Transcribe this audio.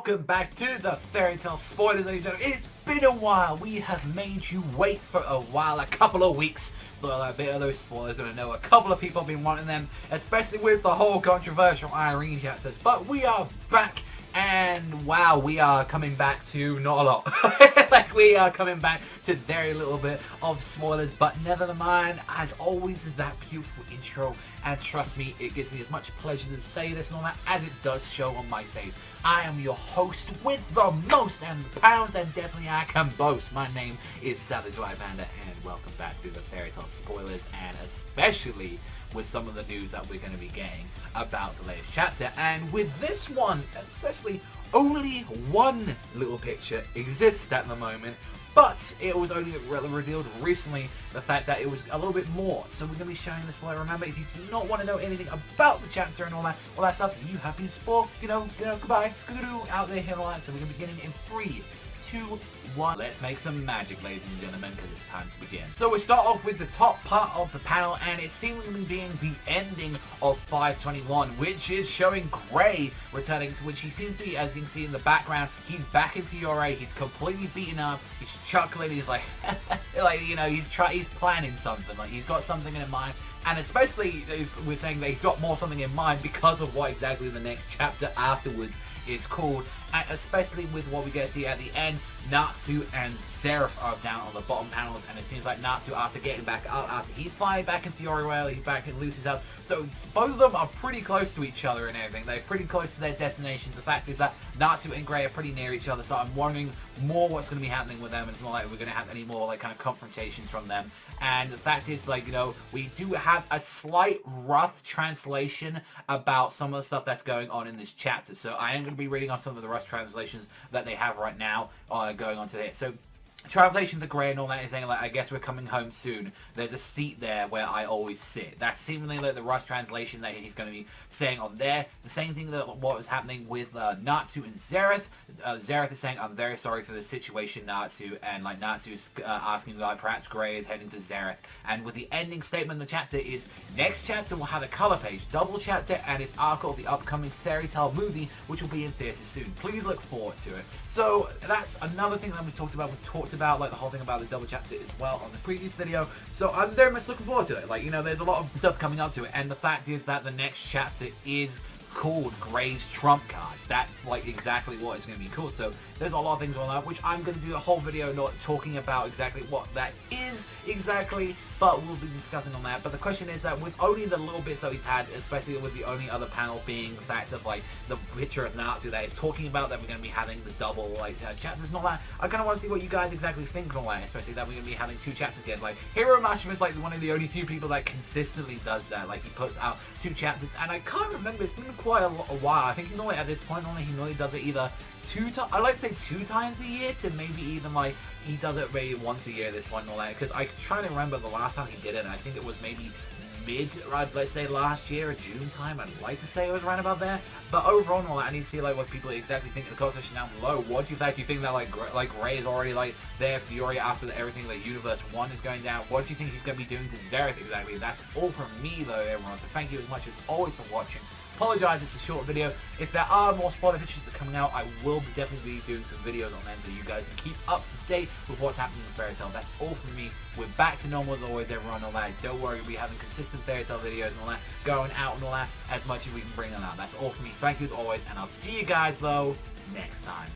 welcome back to the Fairy Tale Spoilers, ladies and gentlemen. It's been a while. We have made you wait for a while, a couple of weeks, for a bit of those spoilers, and I know a couple of people have been wanting them, especially with the whole controversial Irene chapters. But we are back, and wow, we are coming back to not a lot. Like, we are coming back to very little bit of spoilers, but never mind. As always, is that beautiful intro, and trust me, it gives me as much pleasure to say this and all that as it does show on my face. I am your host with the most and the pounds, and definitely I can boast. My name is Savage White Panda, and welcome back to the Fairy Tale Spoilers, and especially with some of the news that we're going to be getting about the latest chapter. And with this one, especially, only one little picture exists at the moment, but it was only revealed recently, the fact that it was a little bit more. So we're going to be showing this spoiler. Remember, if you do not want to know anything about the chapter and all that stuff, you have been spoiled, goodbye, skidoo out there and all that. So we're going to be getting in 3, 2, 1. Let's make some magic, ladies and gentlemen, because it's time to begin. So we start off with the top part of the panel, and it's seemingly being the ending of 521, which is showing Grey returning, to which he seems to be, as you can see in the background, he's back in Fiore. He's completely beaten up. He's chuckling. He's like, he's planning something. Like, he's got something in mind. And especially, we're saying that he's got something in mind because of what exactly the next chapter afterwards is called. And especially with what we get to see at the end, Natsu and Zeref are down on the bottom panels, and it seems like Natsu, after getting back up, after he's flying back in Fiore Rail, he's back in Lucy's house. So both of them are pretty close to each other and everything. They're pretty close to their destinations. The fact is that Natsu and Grey are pretty near each other, so I'm wondering more what's going to be happening with them. It's not like we're going to have any more like kind of confrontations from them. And the fact is, like, we do have a slight rough translation about some of the stuff that's going on in this chapter. So I am going to be reading on some of the rough translations that they have right now going on today. So translation to Grey and all that is saying, like, I guess we're coming home soon. There's a seat there where I always sit. That's seemingly like the Rush translation that he's going to be saying on there. The same thing that what was happening with Natsu and Zeref. Zeref is saying, I'm very sorry for the situation, Natsu. And like Natsu's asking, like, perhaps Grey is heading to Zeref. And with the ending statement of the chapter is, next chapter will have a color page, double chapter, and it's article of the upcoming Fairy Tale movie, which will be in theaters soon. Please look forward to it. So that's another thing that we talked about. We talked about like the whole thing about the double chapter as well on the previous video, so I'm very much looking forward to it. Like, there's a lot of stuff coming up to it, and the fact is that the next chapter is called Grey's Trump Card. That's like exactly what it's going to be called. So there's a lot of things on that, which I'm going to do a whole video not talking about exactly what that is exactly, but we'll be discussing on that. But the question is that with only the little bits that we've had, especially with the only other panel being the fact of like the picture of Natsu that is talking about that we're going to be having the double chapters and all that, I kind of want to see what you guys exactly think and all that, especially that we're going to be having 2 chapters again. Like, Hiro Mashima is like one of the only few people that consistently does that. Like, he puts out 2 chapters, and I can't remember, it's been quite a while. I think he normally, at this point, he normally does it either 2 times, I like to say 2 times a year, to maybe even like he does it maybe once a year at this point and all that, because I try to remember the last time he did it, and I think it was maybe let's say last year, or June time. I'd like to say it was right about there. But overall, all that, I need to see like what people exactly think in the comment section down below. What do you think? Do you think that like Grey is already like there, Fiore, after everything like Universe 1 is going down? What do you think he's going to be doing to Zeref exactly? That's all from me though, everyone. So thank you as much as always for watching. Apologize, it's a short video. If there are more spoiler pictures that are coming out, I will definitely be doing some videos on them so you guys can keep up to date with what's happening in Fairy Tale. That's all from me. We're back to normal as always, everyone. All that. Don't worry, we'll be having consistent Fairy Tale videos and all that going out and all that as much as we can bring them out. That's all from me. Thank you as always, and I'll see you guys though next time.